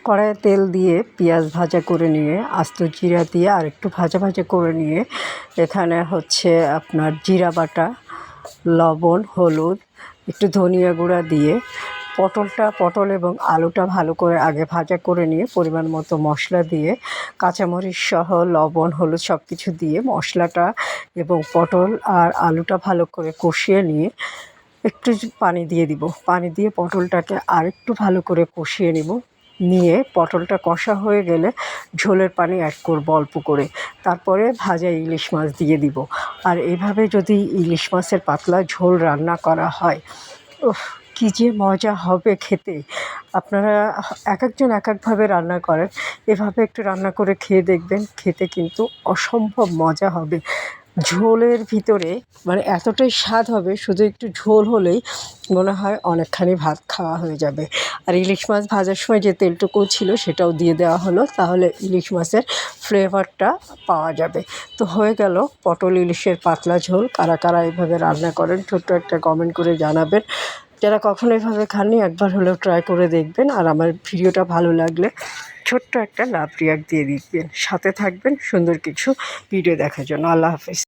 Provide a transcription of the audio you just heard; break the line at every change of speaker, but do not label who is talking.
কড়াইয়ে তেল দিয়ে পেঁয়াজ ভাজা করে নিয়ে আস্ত জিরা দিয়ে আর একটু ভাজা ভাজা করে নিয়ে এখানে হচ্ছে আপনার জিরা বাটা, লবণ, হলুদ, একটু ধনিয়া গুঁড়া দিয়ে পটল এবং আলুটা ভালো করে আগে ভাজা করে নিয়ে পরিমাণ মতো মশলা দিয়ে কাঁচামরিচ সহ লবণ, হলুদ সব কিছু দিয়ে মশলাটা এবং পটল আর আলুটা ভালো করে কষিয়ে নিয়ে একটু পানি দিয়ে দিব। পানি দিয়ে পটলটাকে আরেকটু ভালো করে কষিয়ে নিয়ে পটলটা কষা হয়ে গেলে ঝোলের পানি অ্যাড করব অল্প করে। তারপরে ভাজা ইলিশ মাছ দিয়ে দিব। আর এভাবে যদি ইলিশ মাছের পাতলা ঝোল রান্না করা হয়, উফ, কী যে মজা হবে খেতে। আপনারা এক একজন এক একভাবে রান্না করেন, এভাবে একটু রান্না করে খেয়ে দেখবেন, খেতে কিন্তু অসম্ভব মজা হবে। ঝোলের ভিতরে মানে এতটাই স্বাদ হবে, শুধু একটু ঝোল হলেই মনে হয় অনেকখানি ভাত খাওয়া হয়ে যাবে। আর ইলিশ মাছ ভাজার সময় যে তেলটুকু ছিল সেটাও দিয়ে দেওয়া হলো, তাহলে ইলিশ মাছের ফ্লেভারটা পাওয়া যাবে। তো হয়ে গেল পটল ইলিশের পাতলা ঝোল। কারা কারা এইভাবে রান্না করেন ছোট্ট একটা কমেন্ট করে জানাবেন। যারা কখনো এভাবে খাননি একবার হলেও ট্রাই করে দেখবেন। আর আমার ভিডিওটা ভালো লাগলে ছোট্ট একটা লাভ রিয়াক্ট দিয়ে দিবেন। সাথে থাকবেন সুন্দর কিছু ভিডিও দেখার জন্য। আল্লাহ হাফেজ।